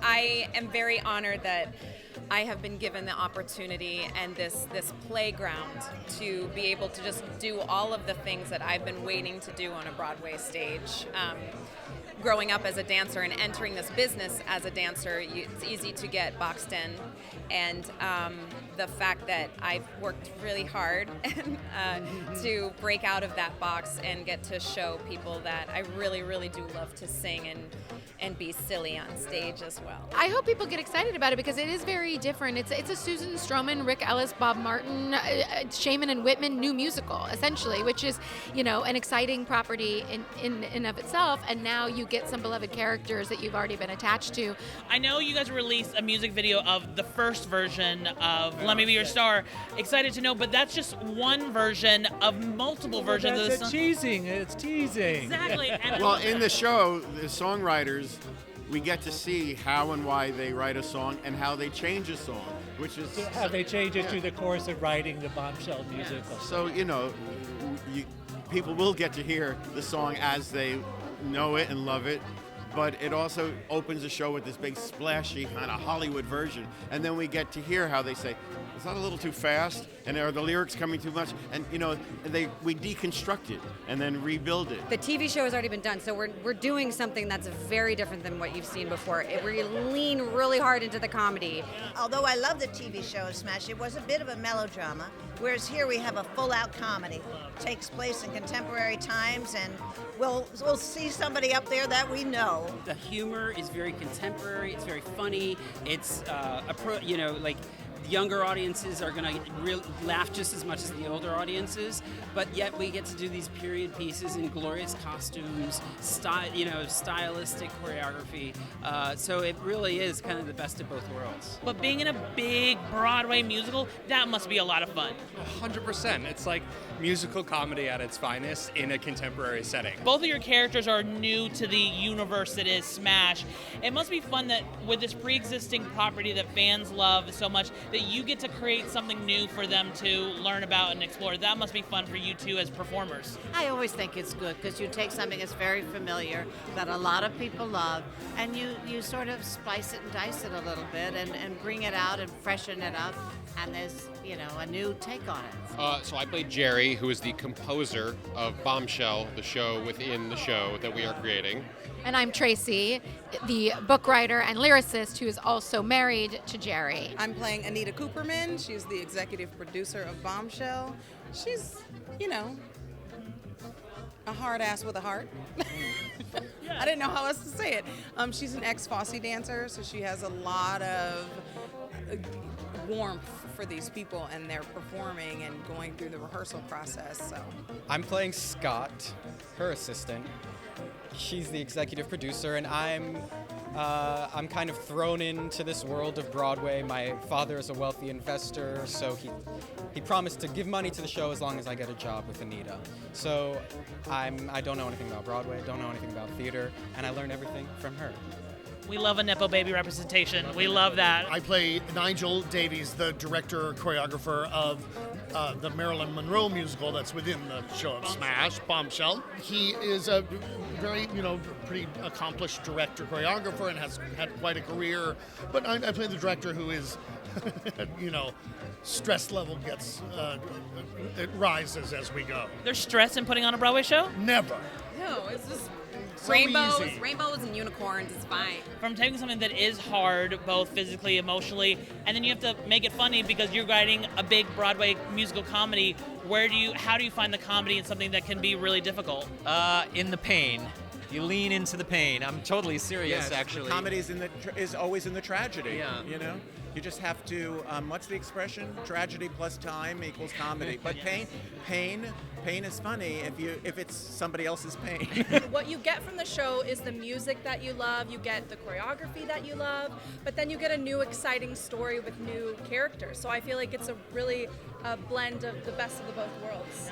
I am very honored that I have been given the opportunity and this playground to be able to just do all of the things that I've been waiting to do on a Broadway stage. Growing up as a dancer and entering this business as a dancer, it's easy to get boxed in. And the fact that I've worked really hard to break out of that box and get to show people that I really, really do love to sing and be silly on stage as well. I hope people get excited about it because it is very different. It's a Susan Stroman, Rick Ellis, Bob Martin, Shaman and Whitman new musical, essentially, which is, an exciting property in of itself. And now you get some beloved characters that you've already been attached to. I know you guys released a music video of the first version of Let Me Be Your Star. Excited to know, but that's just one version of multiple versions of the song. It's teasing. Exactly. Well, in the show, the songwriters, we get to see how and why they write a song and how they change a song, which is... How they change it through the course of writing the Bombshell musical. So, people will get to hear the song as they know it and love it, but it also opens the show with this big splashy kind of Hollywood version, and then we get to hear how they say, is that a little too fast? And are the lyrics coming too much? And we deconstruct it and then rebuild it. The TV show has already been done, so we're doing something that's very different than what you've seen before. We lean really hard into the comedy. Although I love the TV show Smash, it was a bit of a melodrama, whereas here we have a full-out comedy. It takes place in contemporary times, and we'll see somebody up there that we know. The humor is very contemporary. It's very funny. It's younger audiences are going to laugh just as much as the older audiences, but yet we get to do these period pieces in glorious costumes, stylistic choreography. So it really is kind of the best of both worlds. But being in a big Broadway musical, that must be a lot of fun. 100%. It's like musical comedy at its finest in a contemporary setting. Both of your characters are new to the universe that is Smash. It must be fun that with this pre-existing property that fans love so much, that you get to create something new for them to learn about and explore. That must be fun for you two as performers. I always think it's good because you take something that's very familiar that a lot of people love and you sort of spice it and dice it a little bit and bring it out and freshen it up, and there's a new take on it. So I played Jerry, who is the composer of Bombshell, the show within the show that we are creating. And I'm Tracy, the book writer and lyricist who is also married to Jerry. I'm playing Anita Cooperman. She's the executive producer of Bombshell. She's, a hard ass with a heart. I didn't know how else to say it. She's an ex-Fosse dancer, so she has a lot of warmth for these people, and they're performing and going through the rehearsal process. So I'm playing Scott, her assistant. She's the executive producer, and I'm kind of thrown into this world of Broadway. My father is a wealthy investor, so he promised to give money to the show as long as I get a job with Anita. So I don't know anything about Broadway, don't know anything about theater, and I learned everything from her. We love a Nepo baby representation. We love that. I play Nigel Davies, the director, choreographer of the Marilyn Monroe musical that's within the show of Smash, Bombshell. He is a very, pretty accomplished director, choreographer, and has had quite a career. But I play the director who is, stress level it rises as we go. There's stress in putting on a Broadway show? Never. No, it's just So rainbows easy. and unicorns. It's fine. From taking something that is hard, both physically, emotionally, and then you have to make it funny because you're writing a big Broadway musical comedy. How do you find the comedy in something that can be really difficult? In the pain. You lean into the pain. I'm totally serious, actually. The comedy is always in the tragedy. Yeah. You just have to. What's the expression? Tragedy plus time equals comedy. But pain is funny if it's somebody else's pain. What you get from the show is the music that you love. You get the choreography that you love, but then you get a new exciting story with new characters. So I feel like it's a blend of the best of the both worlds.